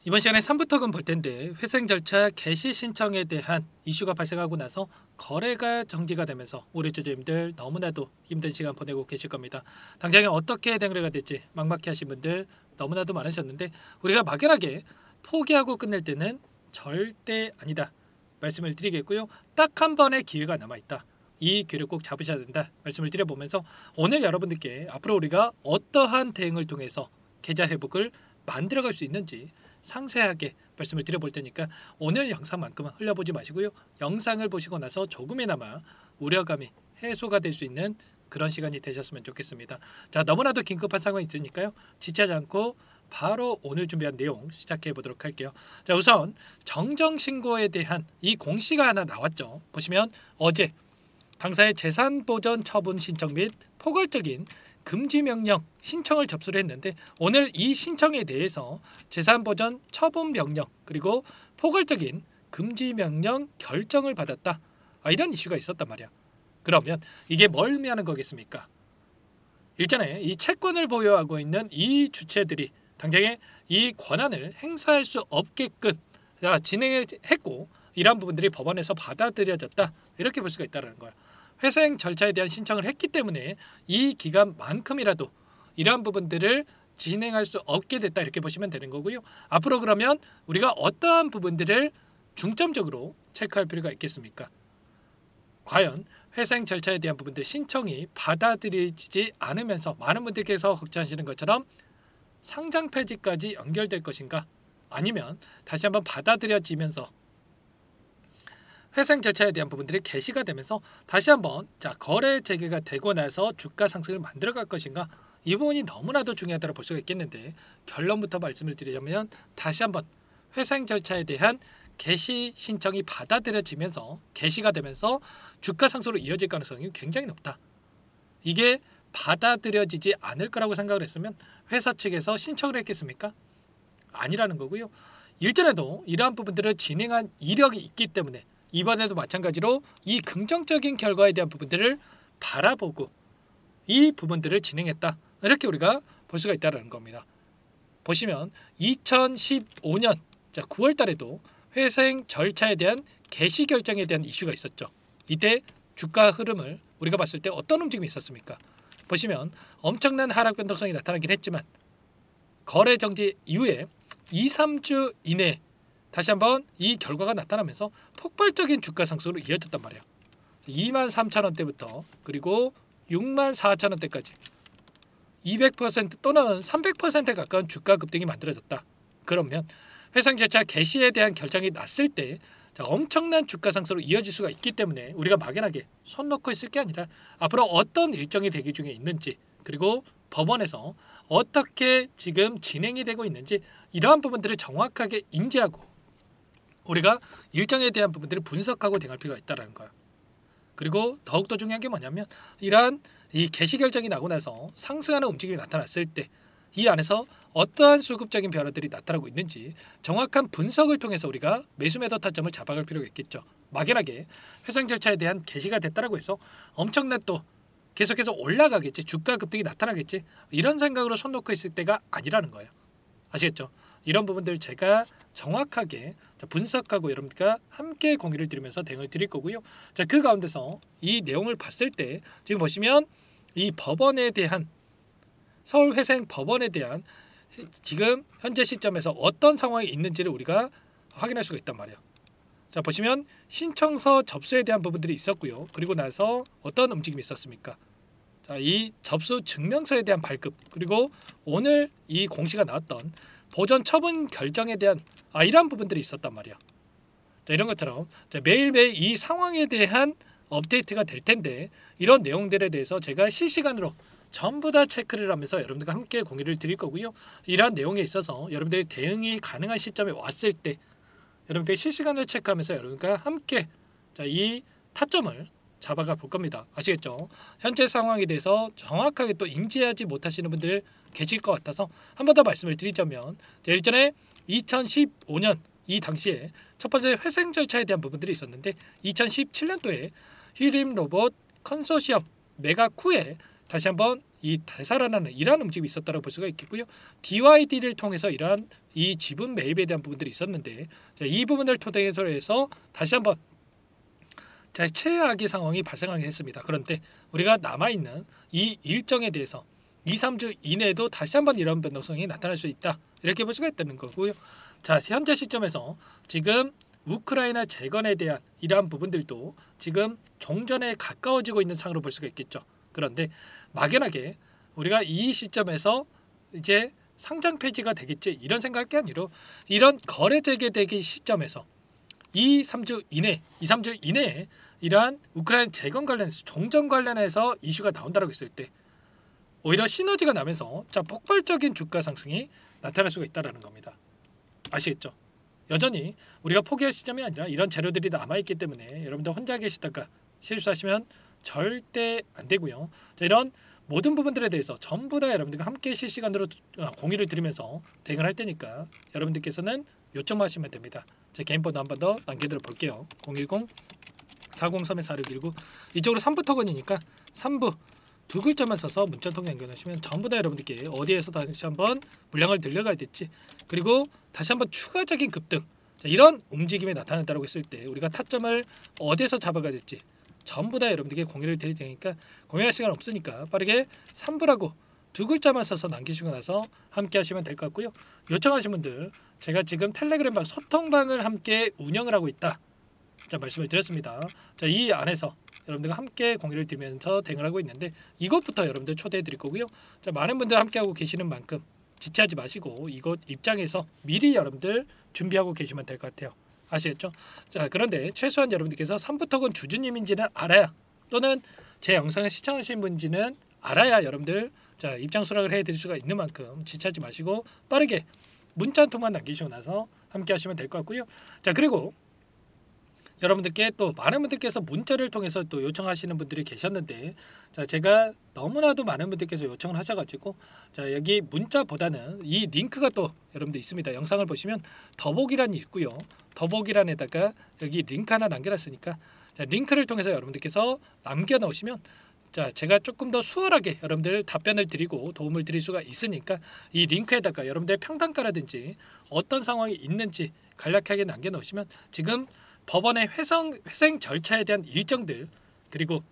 이번 시간에 3부터금 볼 텐데 회생 절차 개시 신청에 대한 이슈가 발생하고 나서 거래가 정지가 되면서 우리 주주님들 너무나도 힘든 시간 보내고 계실 겁니다. 당장에 어떻게 대응을 될지 막막해 하신 분들 너무나도 많으셨는데 우리가 막연하게 포기하고 끝낼 때는 절대 아니다 말씀을 드리겠고요. 딱 한 번의 기회가 남아있다. 이 기회를 꼭 잡으셔야 된다 말씀을 드려보면서 오늘 여러분들께 앞으로 우리가 어떠한 대응을 통해서 계좌 회복을 만들어갈 수 있는지 상세하게 말씀을 드려볼 테니까 오늘 영상만큼은 흘려보지 마시고요. 영상을 보시고 나서 조금이나마 우려감이 해소가 될 수 있는 그런 시간이 되셨으면 좋겠습니다. 자, 너무나도 긴급한 상황이 있으니까요. 지체하지 않고 바로 오늘 준비한 내용 시작해 보도록 할게요. 자, 우선 정정신고에 대한 이 공시가 하나 나왔죠. 보시면 어제 당사의 재산보전 처분 신청 및 포괄적인 금지명령 신청을 접수를 했는데 오늘 이 신청에 대해서 재산보전 처분 명령 그리고 포괄적인 금지명령 결정을 받았다. 이런 이슈가 있었단 말이야. 그러면 이게 뭘 의미하는 거겠습니까? 일전에 이 채권을 보유하고 있는 이 주체들이 당장에 이 권한을 행사할 수 없게끔 진행을 했고 이러한 부분들이 법원에서 받아들여졌다. 이렇게 볼 수가 있다는 거야. 회생 절차에 대한 신청을 했기 때문에 이 기간만큼이라도 이러한 부분들을 진행할 수 없게 됐다 이렇게 보시면 되는 거고요. 앞으로 그러면 우리가 어떠한 부분들을 중점적으로 체크할 필요가 있겠습니까? 과연 회생 절차에 대한 부분들 신청이 받아들여지지 않으면서 많은 분들께서 걱정하시는 것처럼 상장 폐지까지 연결될 것인가? 아니면 다시 한번 받아들여지면서 회생 절차에 대한 부분들이 개시가 되면서 다시 한번 거래 재개가 되고 나서 주가 상승을 만들어갈 것인가? 이 부분이 너무나도 중요하다고 볼 수가 있겠는데 결론부터 말씀을 드리자면 다시 한번 회생 절차에 대한 개시 신청이 받아들여지면서 개시가 되면서 주가 상승으로 이어질 가능성이 굉장히 높다. 이게 받아들여지지 않을 거라고 생각을 했으면 회사 측에서 신청을 했겠습니까? 아니라는 거고요. 일전에도 이러한 부분들을 진행한 이력이 있기 때문에 이번에도 마찬가지로 이 긍정적인 결과에 대한 부분들을 바라보고 이 부분들을 진행했다. 이렇게 우리가 볼 수가 있다는 겁니다. 보시면 2015년 9월 달에도 회생 절차에 대한 개시 결정에 대한 이슈가 있었죠. 이때 주가 흐름을 우리가 봤을 때 어떤 움직임이 있었습니까? 보시면 엄청난 하락 변동성이 나타나긴 했지만 거래 정지 이후에 2, 3주 이내 다시 한번 이 결과가 나타나면서 폭발적인 주가 상승으로 이어졌단 말이에요. 23,000원대부터 그리고 64,000원대까지 200% 또는 300%에 가까운 주가 급등이 만들어졌다. 그러면 회생 절차 개시에 대한 결정이 났을 때 엄청난 주가 상승으로 이어질 수가 있기 때문에 우리가 막연하게 손 놓고 있을 게 아니라 앞으로 어떤 일정이 대기 중에 있는지 그리고 법원에서 어떻게 지금 진행이 되고 있는지 이러한 부분들을 정확하게 인지하고 우리가 일정에 대한 부분들을 분석하고 대응할 필요가 있다는 거야. 그리고 더욱더 중요한 게 뭐냐면 이러한 이 개시 결정이 나고 나서 상승하는 움직임이 나타났을 때 이 안에서 어떠한 수급적인 변화들이 나타나고 있는지 정확한 분석을 통해서 우리가 매수 매도 타점을 잡아갈 필요가 있겠죠. 막연하게 회생 절차에 대한 개시가 됐다라고 해서 엄청난 또 계속해서 올라가겠지, 주가 급등이 나타나겠지 이런 생각으로 손 놓고 있을 때가 아니라는 거예요. 아시겠죠? 이런 부분들 제가 정확하게 분석하고 여러분들과 함께 공유를 드리면서 대응을 드릴 거고요. 그 가운데서 이 내용을 봤을 때 지금 보시면 이 법원에 대한 서울회생 법원에 대한 지금 현재 시점에서 어떤 상황이 있는지를 우리가 확인할 수가 있단 말이에요. 자, 보시면 신청서 접수에 대한 부분들이 있었고요. 그리고 나서 어떤 움직임이 있었습니까? 자, 이 접수 증명서에 대한 발급 그리고 오늘 이 공시가 나왔던 보전 처분 결정에 대한 이러한 부분들이 있었단 말이야. 자, 이런 것처럼 매일매일 이 상황에 대한 업데이트가 될 텐데 이런 내용들에 대해서 제가 실시간으로 전부 다 체크를 하면서 여러분들과 함께 공유를 드릴 거고요. 이러한 내용에 있어서 여러분들이 대응이 가능한 시점에 왔을 때 여러분들이 실시간으로 체크하면서 여러분과 함께 이 타점을 잡아가 볼 겁니다. 아시겠죠? 현재 상황에 대해서 정확하게 또 인지하지 못하시는 분들 계실 것 같아서 한 번 더 말씀을 드리자면 일전에 2015년 이 당시에 첫 번째 회생 절차에 대한 부분들이 있었는데 2017년도에 휘림 로봇 컨소시엄 메가쿠에 다시 한번 이 되살아나는 이러한 움직임이 있었다고 볼 수가 있겠고요. DYD를 통해서 이러한 이 지분 매입에 대한 부분들이 있었는데 자, 이 부분을 토대로 해서 다시 한번 자, 최악의 상황이 발생하게 했습니다. 그런데 우리가 남아있는 이 일정에 대해서 2, 3주 이내에도 다시 한번 이런 변동성이 나타날 수 있다. 이렇게 볼 수가 있다는 거고요. 자, 현재 시점에서 지금 우크라이나 재건에 대한 이러한 부분들도 지금 종전에 가까워지고 있는 상으로 볼 수가 있겠죠. 그런데 막연하게 우리가 이 시점에서 이제 상장 폐지가 되겠지 이런 생각할 게 아니라 이런 거래 재개되기 시점에서 2, 3주 이내에 이러한 우크라이나 재건 관련해서 종전 관련해서 이슈가 나온다고 했을 때 오히려 시너지가 나면서 자 폭발적인 주가 상승이 나타날 수가 있다는 겁니다. 아시겠죠? 여전히 우리가 포기할 시점이 아니라 이런 재료들이 남아있기 때문에 여러분들 혼자 계시다가 실수하시면 절대 안 되고요. 자, 이런 모든 부분들에 대해서 전부 다 여러분들과 함께 실시간으로 공유를 드리면서 대응을 할 테니까 여러분들께서는 요청만 하시면 됩니다. 제 개인 번호 한 번 더 남겨드려 볼게요. 010-403-4619 이쪽으로 3부 토건이니까 3부 두 글자만 써서 문자 통해 남겨주시면 전부 다 여러분들께 어디에서 다시 한번 물량을 늘려가야 될지 그리고 다시 한번 추가적인 급등 자, 이런 움직임이 나타난다고 했을 때 우리가 타점을 어디에서 잡아가야 될지 전부 다 여러분들께 공유를 드릴 테니까 공유할 시간 없으니까 빠르게 3부라고 두 글자만 써서 남기시고 나서 함께 하시면 될 것 같고요. 요청하신 분들 제가 지금 텔레그램방 소통방을 함께 운영을 하고 있다. 자, 말씀을 드렸습니다. 자, 이 안에서 여러분들과 함께 공유를 드리면서 대응을 하고 있는데 이것부터 여러분들 초대해 드릴 거고요. 자, 많은 분들 함께 하고 계시는 만큼 지체하지 마시고 이곳 입장에서 미리 여러분들 준비하고 계시면 될 것 같아요. 아시겠죠? 자, 그런데 최소한 여러분들께서 3부터건 주주님인지는 알아야 또는 제 영상을 시청하신 분인지는 알아야 여러분들 자, 입장 수락을 해드릴 수가 있는 만큼 지체하지 마시고 빠르게 문자 한 통만 남기시고 나서 함께 하시면 될 것 같고요. 자, 그리고 여러분들께 또 많은 분들께서 문자를 통해서 또 요청하시는 분들이 계셨는데 자, 제가 너무나도 많은 분들께서 요청을 하셔가지고 자, 여기 문자보다는 이 링크가 또 여러분들 있습니다. 영상을 보시면 더보기란이 있고요. 더보기란에다가 여기 링크 하나 남겨놨으니까 자, 링크를 통해서 여러분들께서 남겨놓으시면 자, 제가 조금 더 수월하게 여러분들 답변을 드리고 도움을 드릴 수가 있으니까 이 링크에다가 여러분들 평단가라든지 어떤 상황이 있는지 간략하게 남겨놓으시면 지금 법원의 회생 절차에 대한 일정들 그리고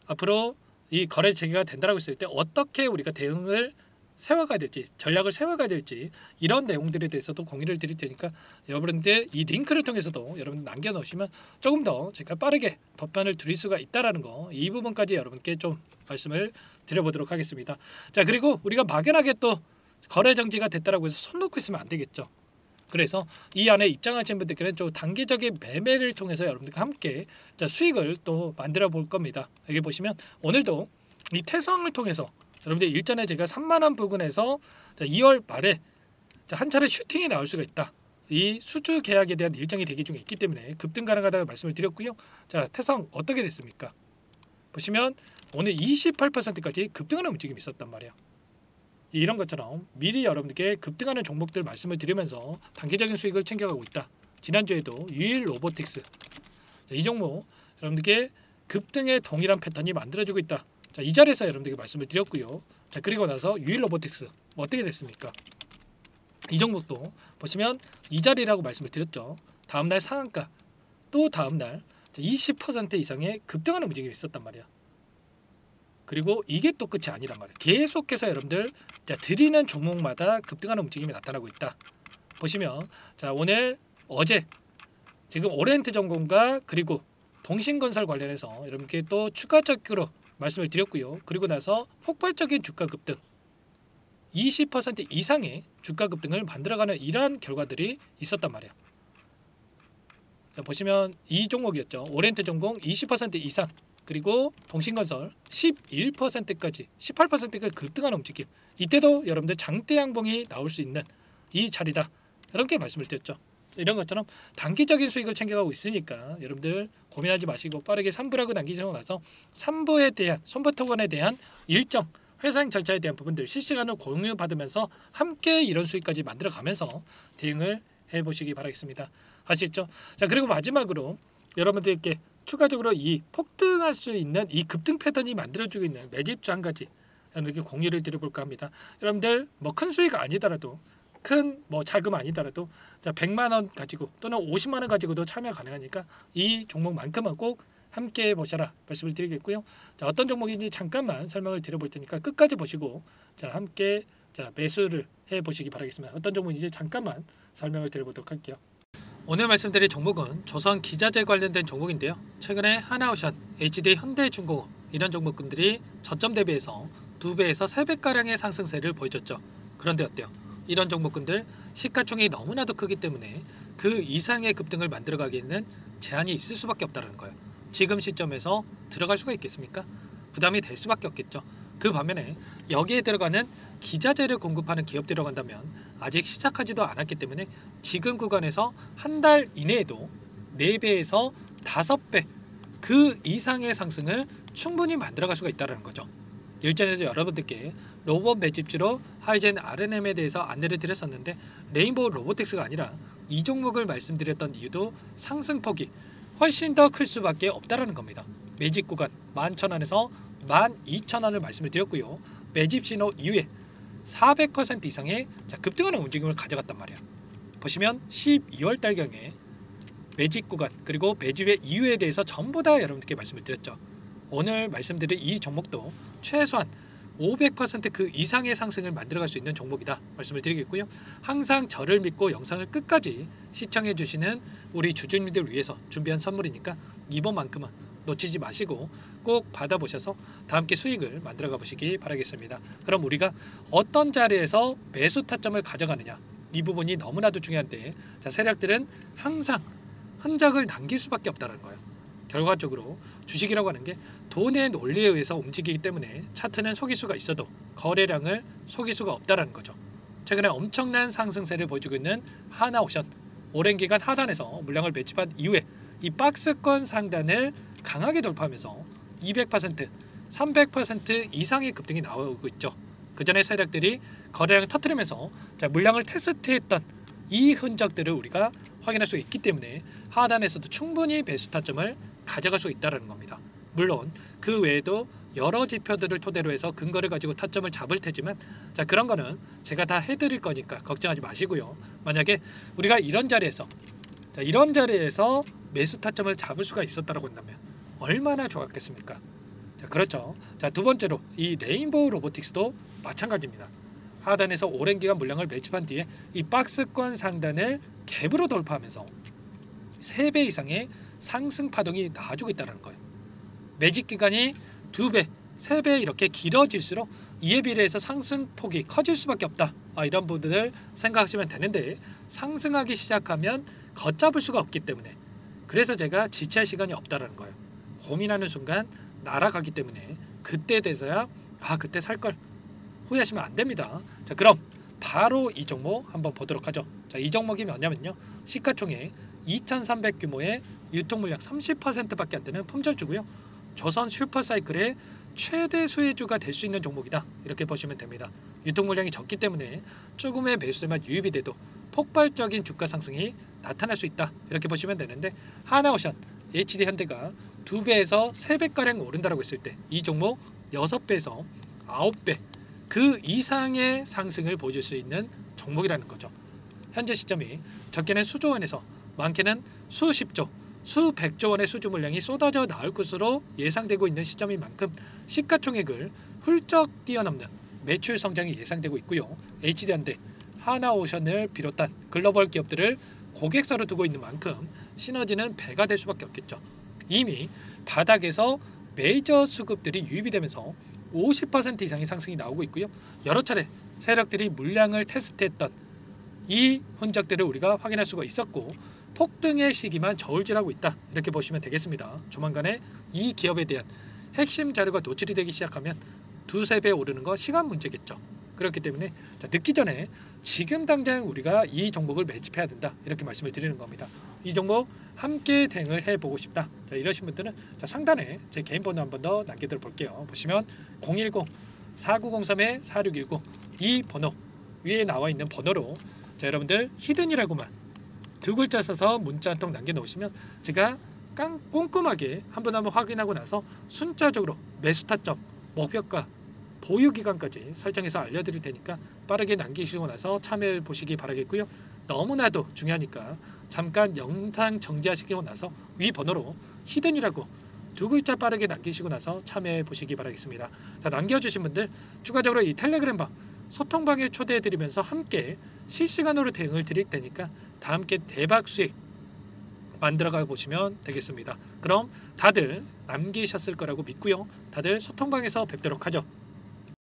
앞으로 이 거래 재개가 된다고 했을 때 어떻게 우리가 대응을 세워가야 될지 전략을 세워가야 될지 이런 내용들에 대해서도 공유를 드릴 테니까 여러분들 이 링크를 통해서도 여러분 남겨놓으시면 조금 더 제가 빠르게 답변을 드릴 수가 있다라는 거 이 부분까지 여러분께 좀 말씀을 드려보도록 하겠습니다. 자, 그리고 우리가 막연하게 또 거래 정지가 됐다라고 해서 손 놓고 있으면 안 되겠죠. 그래서 이 안에 입장하신 분들께는 좀 단기적인 매매를 통해서 여러분들과 함께 자, 수익을 또 만들어 볼 겁니다. 여기 보시면 오늘도 이 태성을 통해서 여러분들 일전에 제가 3만 원 부근에서 자, 2월 말에 자, 한 차례 슈팅이 나올 수가 있다. 이 수주 계약에 대한 일정이 대기 중에 있기 때문에 급등 가능하다고 말씀을 드렸고요. 자, 태성 어떻게 됐습니까? 보시면 오늘 28%까지 급등하는 움직임이 있었단 말이야. 이런 것처럼 미리 여러분들께 급등하는 종목들 말씀을 드리면서 단기적인 수익을 챙겨가고 있다. 지난주에도 유일 로보틱스 자, 이 종목 여러분들께 급등의 동일한 패턴이 만들어지고 있다. 자, 이 자리에서 여러분들께 말씀을 드렸고요. 자, 그리고 나서 유일 로보틱스 어떻게 됐습니까? 이 종목도 보시면 이 자리라고 말씀을 드렸죠. 다음날 상한가 또 다음날 20% 이상의 급등하는 움직임이 있었단 말이야. 그리고 이게 또 끝이 아니란 말이에요. 계속해서 여러분들 자, 드리는 종목마다 급등하는 움직임이 나타나고 있다. 보시면 자, 오늘 어제 지금 오리엔트전공과 그리고 동신건설 관련해서 여러분께 또 추가적으로 말씀을 드렸고요. 그리고 나서 폭발적인 주가 급등 20% 이상의 주가 급등을 만들어가는 이러한 결과들이 있었단 말이에요. 자, 보시면 이 종목이었죠. 오리엔트전공 20% 이상 그리고 동신건설 11%까지 18%까지 급등하는 움직임. 이때도 여러분들 장대 양봉이 나올 수 있는 이 자리다. 이렇게 말씀을 드렸죠. 이런 것처럼 단기적인 수익을 챙겨가고 있으니까 여러분들 고민하지 마시고 빠르게 3부라고 남기시고 나서 3부에 대한 손바토건에 대한 일정 회생 절차에 대한 부분들 실시간으로 공유받으면서 함께 이런 수익까지 만들어가면서 대응을 해보시기 바라겠습니다. 아시겠죠? 자, 그리고 마지막으로 여러분들께 추가적으로 이 폭등할 수 있는 이 급등 패턴이 만들어지고 있는 매집주 한 가지 이렇게 공유를 드려볼까 합니다. 여러분들 뭐 큰 수익 아니더라도 큰 뭐 자금 아니더라도 자 100만 원 가지고 또는 50만 원 가지고도 참여 가능하니까 이 종목만큼은 꼭 함께 보셔라 말씀을 드리겠고요. 자 어떤 종목인지 잠깐만 설명을 드려볼 테니까 끝까지 보시고 자 함께 자 매수를 해 보시기 바라겠습니다. 어떤 종목인지 잠깐만 설명을 드려보도록 할게요. 오늘 말씀드릴 종목은 조선 기자재 관련된 종목인데요. 최근에 하나오션, HD 현대중공업 이런 종목군들이 저점 대비해서 2배에서 3배가량의 상승세를 보여줬죠. 그런데 어때요? 이런 종목군들 시가총액이 너무나도 크기 때문에 그 이상의 급등을 만들어가기에는 제한이 있을 수밖에 없다는 거예요. 지금 시점에서 들어갈 수가 있겠습니까? 부담이 될 수밖에 없겠죠. 그 반면에 여기에 들어가는 기자재를 공급하는 기업 들어간다면 아직 시작하지도 않았기 때문에 지금 구간에서 한 달 이내에도 4배에서 5배 그 이상의 상승을 충분히 만들어갈 수가 있다는 거죠. 일전에도 여러분들께 로봇 매집주로 하이젠 RNM에 대해서 안내를 드렸었는데 레인보우 로보틱스가 아니라 이 종목을 말씀드렸던 이유도 상승폭이 훨씬 더 클 수밖에 없다라는 겁니다. 매집 구간 11,000원에서 12,000원을 말씀을 드렸고요. 매집 신호 이후에 400% 이상의 급등하는 움직임을 가져갔단 말이에요. 보시면 12월 달경에 매집 구간 그리고 매집의 이유에 대해서 전부 다 여러분들께 말씀을 드렸죠. 오늘 말씀드린 이 종목도 최소한 500%그 이상의 상승을 만들어갈 수 있는 종목이다 말씀을 드리겠고요. 항상 저를 믿고 영상을 끝까지 시청해 주시는 우리 주주님들 위해서 준비한 선물이니까 이번만큼은 놓치지 마시고 꼭 받아보셔서 다 함께 수익을 만들어가 보시기 바라겠습니다. 그럼 우리가 어떤 자리에서 매수 타점을 가져가느냐 이 부분이 너무나도 중요한데 자 세력들은 항상 흔적을 남길 수밖에 없다는 거예요. 결과적으로 주식이라고 하는 게 돈의 논리에 의해서 움직이기 때문에 차트는 속일 수가 있어도 거래량을 속일 수가 없다는 거죠. 최근에 엄청난 상승세를 보여주고 있는 하나오션 오랜 기간 하단에서 물량을 매집한 이후에 이 박스권 상단을 강하게 돌파하면서 200%, 300% 이상의 급등이 나오고 있죠. 그 전에 세력들이 거래량을 터뜨리면서 물량을 테스트했던 이 흔적들을 우리가 확인할 수 있기 때문에 하단에서도 충분히 매수 타점을 가져갈 수 있다는 겁니다. 물론 그 외에도 여러 지표들을 토대로 해서 근거를 가지고 타점을 잡을 테지만 자 그런 거는 제가 다 해드릴 거니까 걱정하지 마시고요. 만약에 우리가 이런 자리에서 매수 타점을 잡을 수가 있었다고 한다면 얼마나 좋았겠습니까? 자 그렇죠. 자 두 번째로 이 레인보우 로보틱스도 마찬가지입니다. 하단에서 오랜 기간 물량을 매집한 뒤에 이 박스권 상단을 갭으로 돌파하면서 3배 이상의 상승 파동이 나와주고 있다는 거예요. 매집 기간이 2배, 3배 이렇게 길어질수록 이에 비례해서 상승폭이 커질 수밖에 없다. 이런 부분을 생각하시면 되는데 상승하기 시작하면 걷잡을 수가 없기 때문에 그래서 제가 지체할 시간이 없다는 거예요. 고민하는 순간 날아가기 때문에 그때 돼서야 그때 살 걸 후회하시면 안 됩니다. 자 그럼 바로 이 종목 한번 보도록 하죠. 자 이 종목이 뭐냐면요. 시가총액 2,300 규모의 유통물량 30%밖에 안 되는 품절주고요. 조선 슈퍼사이클의 최대 수혜주가 될 수 있는 종목이다. 이렇게 보시면 됩니다. 유통물량이 적기 때문에 조금의 매수세만 유입이 돼도 폭발적인 주가 상승이 나타날 수 있다. 이렇게 보시면 되는데 하나오션, HD 현대가 2배에서 3배가량 오른다고 했을 때 이 종목 6배에서 9배 그 이상의 상승을 보여줄 수 있는 종목이라는 거죠. 현재 시점이 적게는 수조 원에서 많게는 수십조, 수백조 원의 수주 물량이 쏟아져 나올 것으로 예상되고 있는 시점인 만큼 시가총액을 훌쩍 뛰어넘는 매출 성장이 예상되고 있고요. HD현대, 하나오션을 비롯한 글로벌 기업들을 고객사로 두고 있는 만큼 시너지는 배가 될 수밖에 없겠죠. 이미 바닥에서 메이저 수급들이 유입이 되면서 50% 이상의 상승이 나오고 있고요. 여러 차례 세력들이 물량을 테스트했던 이 흔적들을 우리가 확인할 수가 있었고 폭등의 시기만 저울질하고 있다. 이렇게 보시면 되겠습니다. 조만간에 이 기업에 대한 핵심 자료가 노출이 되기 시작하면 2~3배 오르는 거 시간 문제겠죠. 그렇기 때문에 늦기 전에 지금 당장 우리가 이 종목을 매집해야 된다. 이렇게 말씀을 드리는 겁니다. 이 종목 함께 대응을 해보고 싶다. 자, 이러신 분들은 상단에 제 개인 번호 한 번 더 남겨드려 볼게요. 보시면 010-4903-4619 이 번호 위에 나와 있는 번호로 여러분들 히든이라고만 2글자 써서 문자 한 통 남겨놓으시면 제가 꼼꼼하게 한 번 확인하고 나서 순차적으로 매수 타점, 목표가 보유 기간까지 설정해서 알려드릴 테니까 빠르게 남기시고 나서 참여해 보시기 바라겠고요. 너무나도 중요하니까 잠깐 영상 정지하시고 나서 위 번호로 히든이라고 두 글자 빠르게 남기시고 나서 참여해 보시기 바라겠습니다. 자, 남겨주신 분들 추가적으로 이 텔레그램방 소통방에 초대해드리면서 함께 실시간으로 대응을 드릴 테니까 다 함께 대박 수익 만들어가 보시면 되겠습니다. 그럼 다들 남기셨을 거라고 믿고요. 다들 소통방에서 뵙도록 하죠.